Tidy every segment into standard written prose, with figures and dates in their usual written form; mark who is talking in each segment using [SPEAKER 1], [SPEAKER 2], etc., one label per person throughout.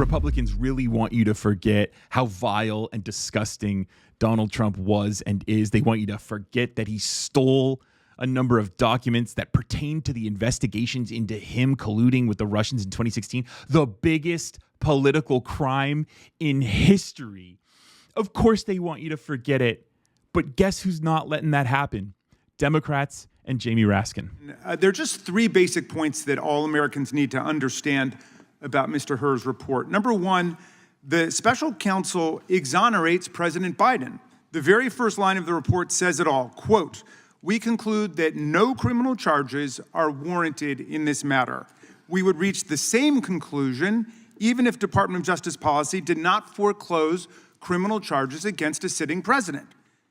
[SPEAKER 1] Republicans really want you to forget how vile and disgusting Donald Trump was and is. They want you to forget that he stole a number of documents that pertain to the investigations into him colluding with the Russians in 2016, the biggest political crime in history. Of course they want you to forget it, but guess who's not letting that happen? Democrats and Jamie Raskin.
[SPEAKER 2] There are just three basic points that all Americans need to understand about Mr. Hur's report. Number one, the special counsel exonerates President Biden. The very first line of the report says it all, quote, "We conclude that no criminal charges are warranted in this matter. We would reach the same conclusion even if Department of Justice policy did not foreclose criminal charges against a sitting president."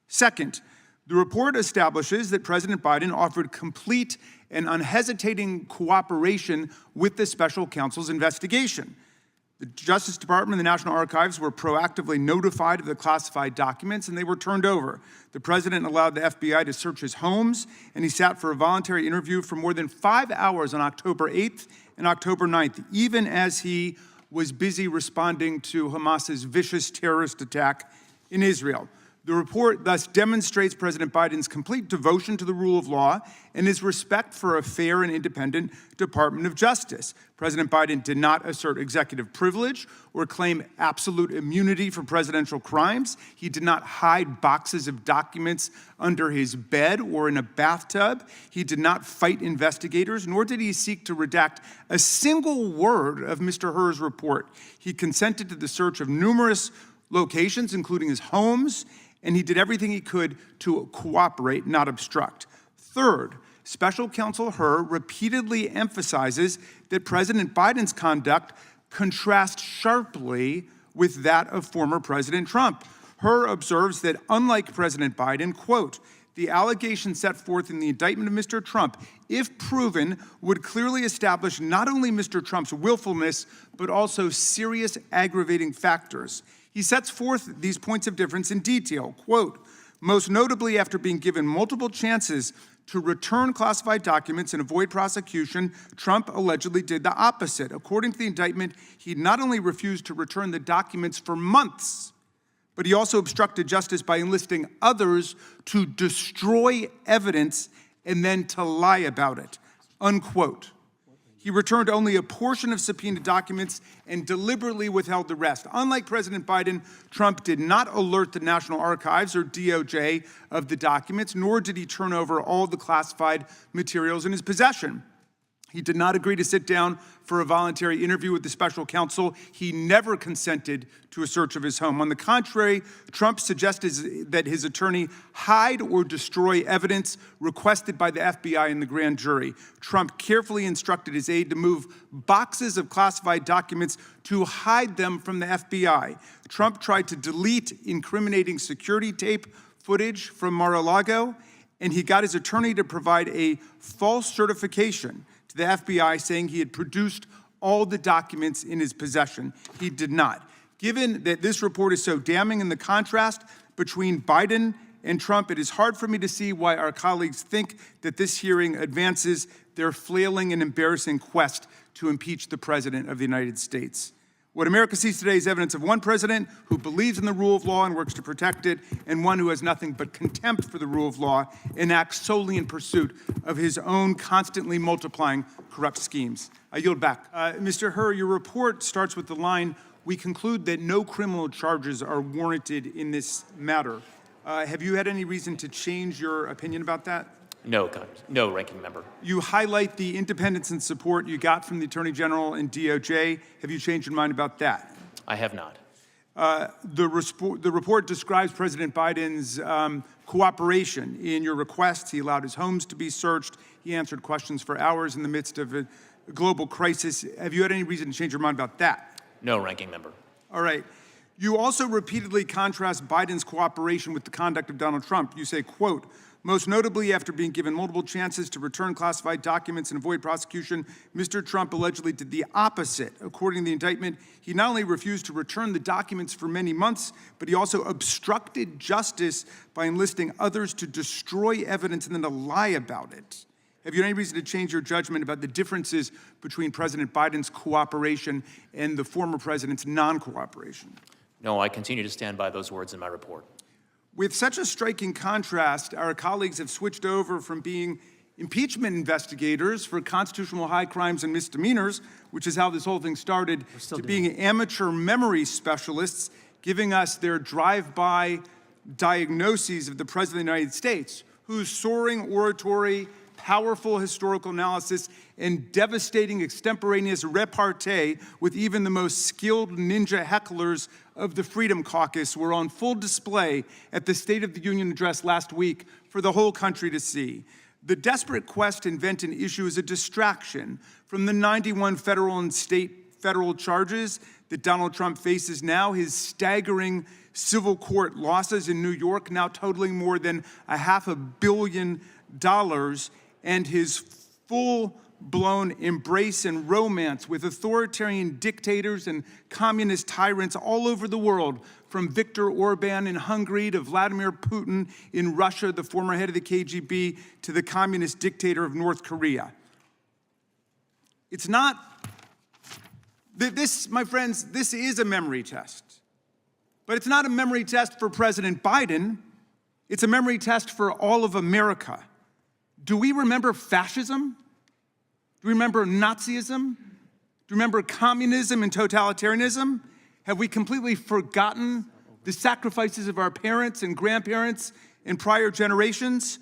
[SPEAKER 2] Second, the report establishes that President Biden offered complete and unhesitating cooperation with the special counsel's investigation. The Justice Department and the National Archives were proactively notified of the classified documents, and they were turned over. The president allowed the FBI to search his homes, and he sat for a voluntary interview for more than 5 hours on October 8th and October 9th, even as he was busy responding to Hamas's vicious terrorist attack in Israel. The report thus demonstrates President Biden's complete devotion to the rule of law and his respect for a fair and independent Department of Justice. President Biden did not assert executive privilege or claim absolute immunity for presidential crimes. He did not hide boxes of documents under his bed or in a bathtub. He did not fight investigators, nor did he seek to redact a single word of Mr. Hur's report. He consented to the search of numerous locations, including his homes, and he did everything he could to cooperate, not obstruct. Third, Special Counsel Hur repeatedly emphasizes that President Biden's conduct contrasts sharply with that of former President Trump. Hur observes that unlike President Biden, quote, "The allegations set forth in the indictment of Mr. Trump, if proven, would clearly establish not only Mr. Trump's willfulness, but also serious aggravating factors." He sets forth these points of difference in detail, quote, "Most notably, after being given multiple chances to return classified documents and avoid prosecution, Trump allegedly did the opposite. According to the indictment, he not only refused to return the documents for months, but he also obstructed justice by enlisting others to destroy evidence and then to lie about it," unquote. He returned only a portion of subpoenaed documents and deliberately withheld the rest. Unlike President Biden, Trump did not alert the National Archives or DOJ of the documents, nor did he turn over all the classified materials in his possession. He did not agree to sit down for a voluntary interview with the special counsel. He never consented to a search of his home. On the contrary, Trump suggested that his attorney hide or destroy evidence requested by the FBI and the grand jury. Trump carefully instructed his aide to move boxes of classified documents to hide them from the FBI. Trump tried to delete incriminating security tape footage from Mar-a-Lago, and he got his attorney to provide a false certification to the FBI saying he had produced all the documents in his possession. He did not. Given that this report is so damning in the contrast between Biden and Trump, it is hard for me to see why our colleagues think that this hearing advances their flailing and embarrassing quest to impeach the President of the United States. What America sees today is evidence of one president who believes in the rule of law and works to protect it, and one who has nothing but contempt for the rule of law and acts solely in pursuit of his own constantly multiplying corrupt schemes. I yield back. Mr. Hur, your report starts with the line, "We conclude that no criminal charges are warranted in this matter." Have you had any reason to change your opinion about that?
[SPEAKER 3] No, ranking member.
[SPEAKER 2] You highlight the independence and support you got from the Attorney General and DOJ. Have you changed your mind about that?
[SPEAKER 3] I have not.
[SPEAKER 2] The report describes President Biden's cooperation in your requests. He allowed his homes to be searched. He answered questions for hours in the midst of a global crisis. Have you had any reason to change your mind about that?
[SPEAKER 3] No, ranking member.
[SPEAKER 2] All right. You also repeatedly contrast Biden's cooperation with the conduct of Donald Trump. You say, quote, "Most notably, after being given multiple chances to return classified documents and avoid prosecution, Mr. Trump allegedly did the opposite. According to the indictment, he not only refused to return the documents for many months, but he also obstructed justice by enlisting others to destroy evidence and then to lie about it." Have you any reason to change your judgment about the differences between President Biden's cooperation and the former president's non-cooperation?
[SPEAKER 3] No, I continue to stand by those words in my report.
[SPEAKER 2] With such a striking contrast, our colleagues have switched over from being impeachment investigators for constitutional high crimes and misdemeanors, which is how this whole thing started, to being amateur memory specialists, giving us their drive-by diagnoses of the President of the United States, whose soaring oratory, powerful historical analysis, and devastating extemporaneous repartee with even the most skilled ninja hecklers of the Freedom Caucus were on full display at the State of the Union address last week for the whole country to see. The desperate quest to invent an issue is a distraction from the 91 federal and state federal charges that Donald Trump faces now, his staggering civil court losses in New York now totaling more than $500 million, and his full-blown embrace and romance with authoritarian dictators and communist tyrants all over the world, from Viktor Orban in Hungary to Vladimir Putin in Russia, the former head of the KGB, to the communist dictator of North Korea. It's not, this, my friends, this is a memory test. But it's not a memory test for President Biden. It's a memory test for all of America. Do we remember fascism? Do we remember Nazism? Do we remember communism and totalitarianism? Have we completely forgotten the sacrifices of our parents and grandparents and prior generations?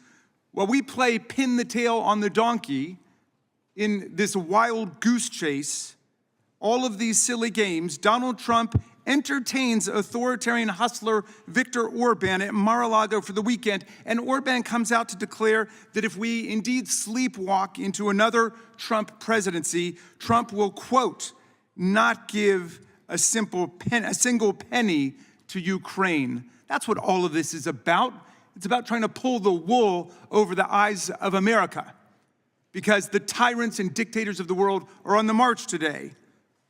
[SPEAKER 2] While we play pin the tail on the donkey in this wild goose chase, all of these silly games, Donald Trump entertains authoritarian hustler Viktor Orban at Mar-a-Lago for the weekend, and Orban comes out to declare that if we indeed sleepwalk into another Trump presidency, Trump will, quote, not give a single penny to Ukraine. That's what all of this is about. It's about trying to pull the wool over the eyes of America, because the tyrants and dictators of the world are on the march today.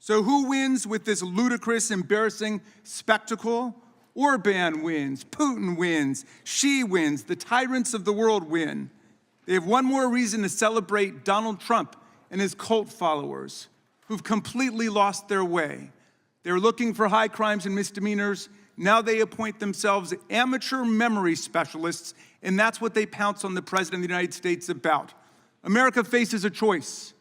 [SPEAKER 2] So who wins with this ludicrous, embarrassing spectacle? Orban wins, Putin wins, Xi wins, the tyrants of the world win. They have one more reason to celebrate Donald Trump and his cult followers, who've completely lost their way. They're looking for high crimes and misdemeanors. Now they appoint themselves amateur memory specialists, and that's what they pounce on the President of the United States about. America faces a choice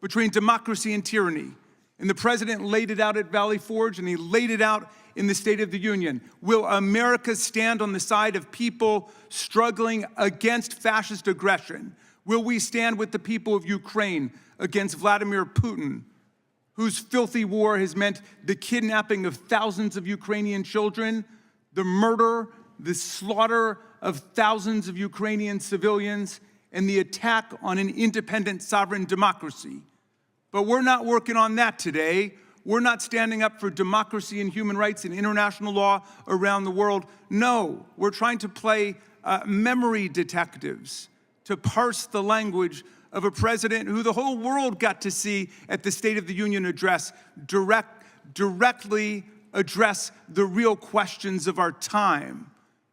[SPEAKER 2] between democracy and tyranny. And the president laid it out at Valley Forge, and he laid it out in the State of the Union. Will America stand on the side of people struggling against fascist aggression? Will we stand with the people of Ukraine against Vladimir Putin, whose filthy war has meant the kidnapping of thousands of Ukrainian children, the murder, the slaughter of thousands of Ukrainian civilians, and the attack on an independent sovereign democracy? But we're not working on that today. We're not standing up for democracy and human rights and international law around the world. No, we're trying to play memory detectives, to parse the language of a president who the whole world got to see at the State of the Union address directly address the real questions of our time.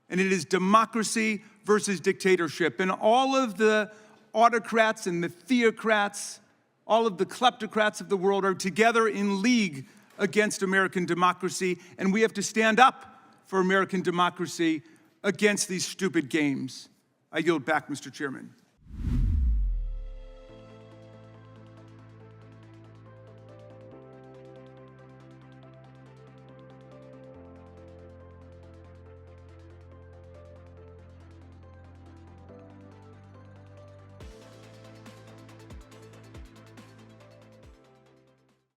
[SPEAKER 2] And it is democracy versus dictatorship. And all of the autocrats and the theocrats, all of the kleptocrats of the world are together in league against American democracy, and we have to stand up for American democracy against these stupid games. I yield back, Mr. Chairman.